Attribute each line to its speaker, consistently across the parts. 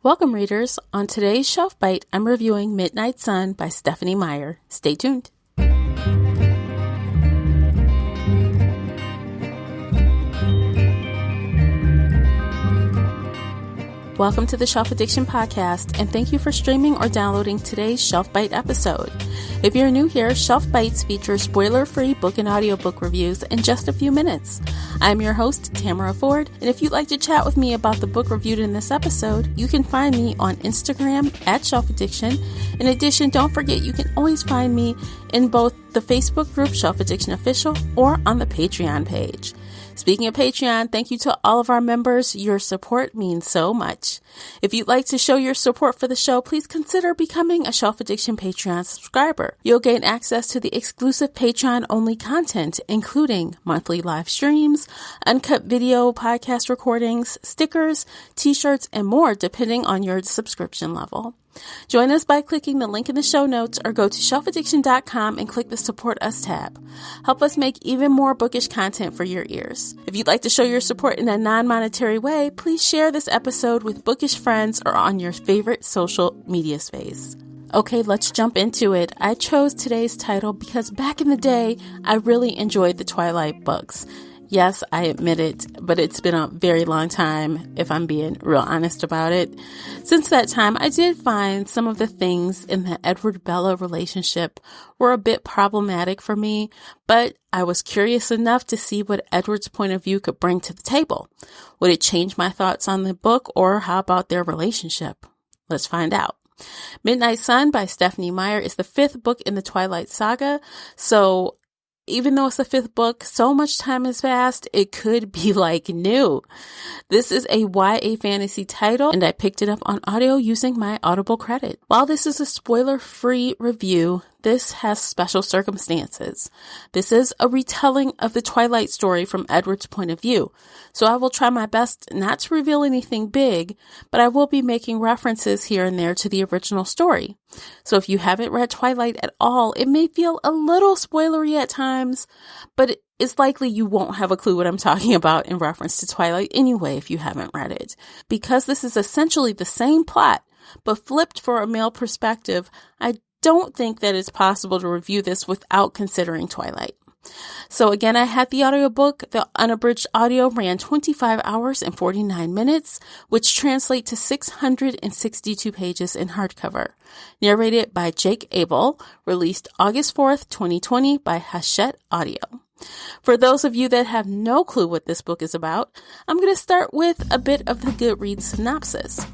Speaker 1: Welcome, readers. On today's Shelf Byte, I'm reviewing Midnight Sun by Stephanie Meyer. Stay tuned. Welcome to the Shelf Addiction Podcast, and thank you for streaming or downloading today's Shelf Byte episode. If you're new here, Shelf Bytes feature spoiler-free book and audiobook reviews in just a few minutes. I'm your host, Tamara Ford, and if you'd like to chat with me about the book reviewed in this episode, you can find me on Instagram at Shelf Addiction. In addition, don't forget you can always find me in both the Facebook group Shelf Addiction Official or on the Patreon page. Speaking of Patreon, thank you to all of our members. Your support means so much. If you'd like to show your support for the show, please consider becoming a Shelf Addiction Patreon subscriber. You'll gain access to the exclusive Patreon-only content, including monthly live streams, uncut video podcast recordings, stickers, t-shirts, and more, depending on your subscription level. Join us by clicking the link in the show notes or go to shelfaddiction.com and click the Support Us tab. Help us make even more bookish content for your ears. If you'd like to show your support in a non-monetary way, please share this episode with bookish friends or on your favorite social media space. Okay, let's jump into it. I chose today's title because back in the day, I really enjoyed the Twilight books. Yes, I admit it, but it's been a very long time, if I'm being real honest about it. Since that time, I did find some of the things in the Edward-Bella relationship were a bit problematic for me, but I was curious enough to see what Edward's point of view could bring to the table. Would it change my thoughts on the book, or how about their relationship? Let's find out. Midnight Sun by Stephanie Meyer is the fifth book in the Twilight saga, so even though it's the fifth book, so much time has passed, it could be like new. This is a YA fantasy title, and I picked it up on audio using my Audible credit. While this is a spoiler-free review, this has special circumstances. This is a retelling of the Twilight story from Edward's point of view, so I will try my best not to reveal anything big, but I will be making references here and there to the original story. So if you haven't read Twilight at all, it may feel a little spoilery at times, but it's likely you won't have a clue what I'm talking about in reference to Twilight anyway if you haven't read it. Because this is essentially the same plot, but flipped for a male perspective, I don't think that it's possible to review this without considering Twilight. So again, I had the audiobook. The unabridged audio ran 25 hours and 49 minutes, which translate to 662 pages in hardcover. Narrated by Jake Abel, released August 4th, 2020 by Hachette Audio. For those of you that have no clue what this book is about, I'm going to start with a bit of the Goodreads synopsis.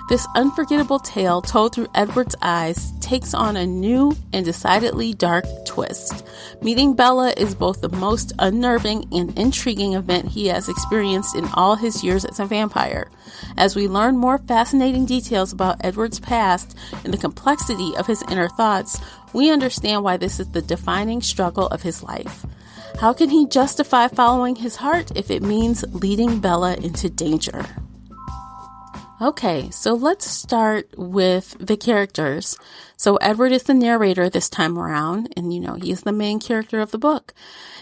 Speaker 1: This unforgettable tale told through Edward's eyes takes on a new and decidedly dark twist. Meeting Bella is both the most unnerving and intriguing event he has experienced in all his years as a vampire. As we learn more fascinating details about Edward's past and the complexity of his inner thoughts, we understand why this is the defining struggle of his life. How can he justify following his heart if it means leading Bella into danger? Okay, so let's start with the characters. So Edward is the narrator this time around, and he is the main character of the book.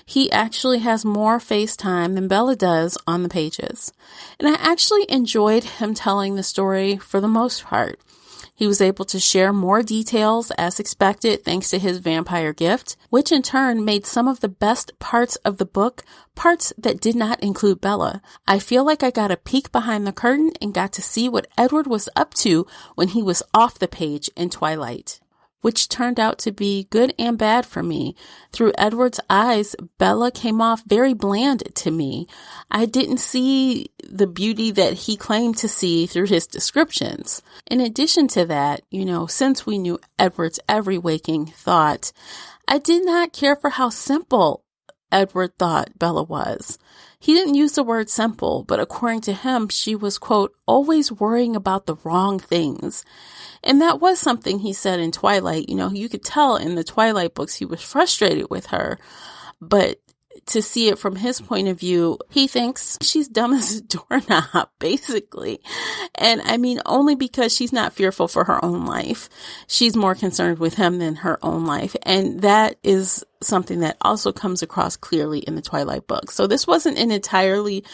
Speaker 1: He actually has more face time than Bella does on the pages. And I actually enjoyed him telling the story for the most part. He was able to share more details as expected thanks to his vampire gift, which in turn made some of the best parts of the book parts that did not include Bella. I feel like I got a peek behind the curtain and got to see what Edward was up to when he was off the page in Twilight, which turned out to be good and bad for me. Through Edward's eyes, Bella came off very bland to me. I didn't see the beauty that he claimed to see through his descriptions. In addition to that, since we knew Edward's every waking thought, I did not care for how simple Edward thought Bella was. He didn't use the word simple, but according to him, she was, quote, always worrying about the wrong things. And that was something he said in Twilight. You could tell in the Twilight books he was frustrated with her. But to see it from his point of view, he thinks she's dumb as a doorknob, basically. And I mean, only because she's not fearful for her own life. She's more concerned with him than her own life. And that is something that also comes across clearly in the Twilight book. So this wasn't an entirely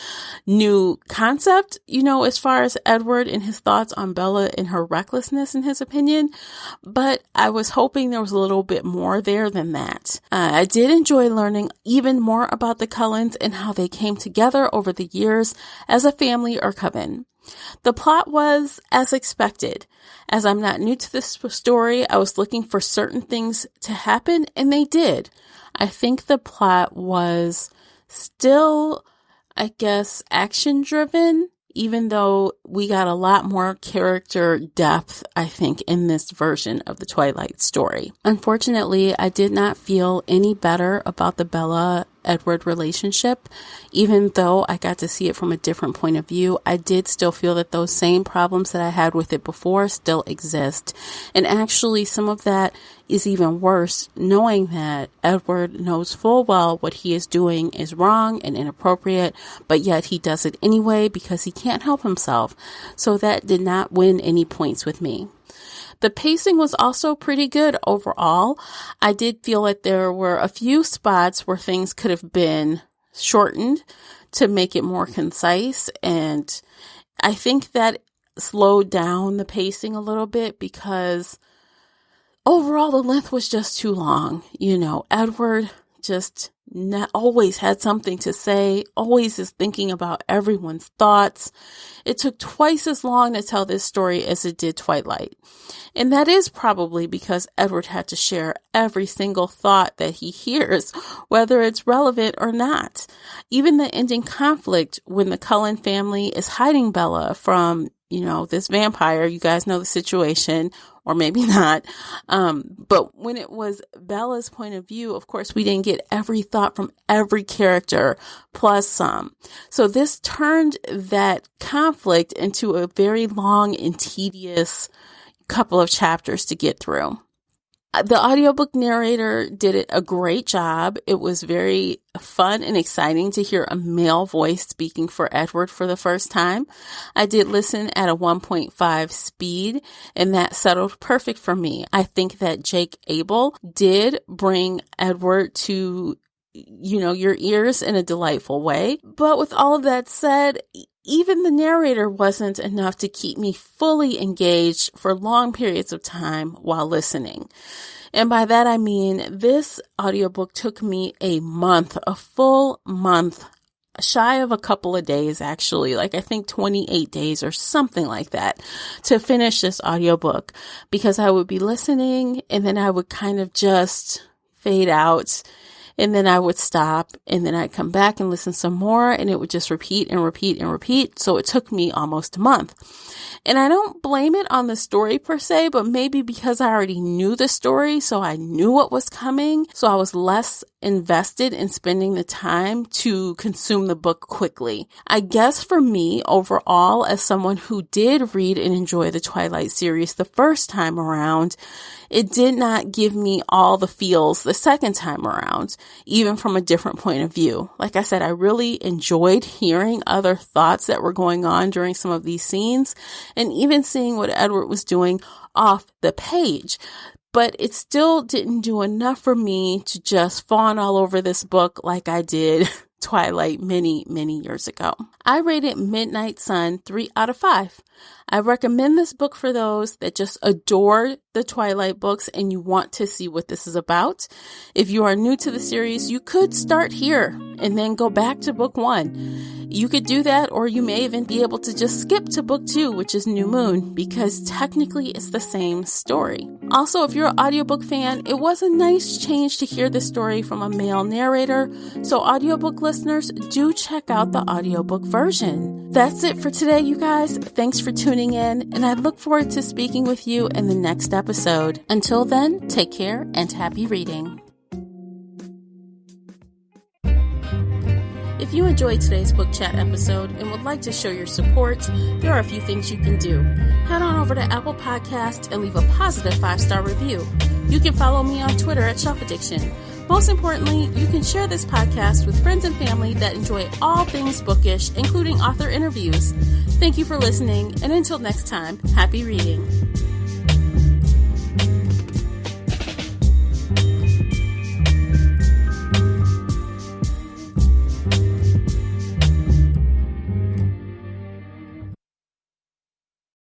Speaker 1: new concept, as far as Edward and his thoughts on Bella and her recklessness, in his opinion, but I was hoping there was a little bit more there than that. I did enjoy learning even more about the Cullens and how they came together over the years as a family or coven. The plot was as expected. As I'm not new to this story, I was looking for certain things to happen, and they did. I think the plot was still, action-driven, even though we got a lot more character depth, I think, in this version of the Twilight story. Unfortunately, I did not feel any better about the Bella-Edward relationship. Even though I got to see it from a different point of view, I did still feel that those same problems that I had with it before still exist. And actually, some of that is even worse, knowing that Edward knows full well what he is doing is wrong and inappropriate, but yet he does it anyway because he can't help himself. So that did not win any points with me. The pacing was also pretty good overall. I did feel that there were a few spots where things could have been shortened to make it more concise, and I think that slowed down the pacing a little bit because overall the length was just too long. Edward just always had something to say, always is thinking about everyone's thoughts. It took twice as long to tell this story as it did Twilight. And that is probably because Edward had to share every single thought that he hears, whether it's relevant or not. Even the ending conflict when the Cullen family is hiding Bella from, this vampire, you guys know the situation, or maybe not. But when it was Bella's point of view, of course, we didn't get every thought from every character plus some. So this turned that conflict into a very long and tedious couple of chapters to get through. The audiobook narrator did a great job. It was very fun and exciting to hear a male voice speaking for Edward for the first time. I did listen at a 1.5 speed, and that settled perfect for me. I think that Jake Abel did bring Edward to, your ears in a delightful way. But with all of that said, even the narrator wasn't enough to keep me fully engaged for long periods of time while listening. And by that, I mean, this audiobook took me a full month, shy of a couple of days, actually, I think 28 days or something like that, to finish this audiobook, because I would be listening and then I would kind of just fade out. And then I would stop, and then I'd come back and listen some more, and it would just repeat and repeat and repeat. So it took me almost a month. And I don't blame it on the story per se, but maybe because I already knew the story, so I knew what was coming. So I was less invested in spending the time to consume the book quickly. I guess for me, overall, as someone who did read and enjoy the Twilight series the first time around, it did not give me all the feels the second time around, even from a different point of view. Like I said, I really enjoyed hearing other thoughts that were going on during some of these scenes, and even seeing what Edward was doing off the page. But it still didn't do enough for me to just fawn all over this book like I did Twilight many, many years ago. I rated Midnight Sun 3 out of 5. I recommend this book for those that just adore the Twilight books and you want to see what this is about. If you are new to the series, you could start here and then go back to book 1. You could do that, or you may even be able to just skip to book 2, which is New Moon, because technically it's the same story. Also, if you're an audiobook fan, it was a nice change to hear the story from a male narrator, so audiobook listeners, do check out the audiobook version. That's it for today, you guys. Thanks for tuning in, and I look forward to speaking with you in the next episode. Until then, take care and happy reading. If you enjoyed today's book chat episode and would like to show your support, there are a few things you can do. Head on over to Apple Podcasts and leave a positive 5-star review. You can follow me on Twitter at Shelf Addiction. Most importantly, you can share this podcast with friends and family that enjoy all things bookish, including author interviews. Thank you for listening, and until next time, happy reading.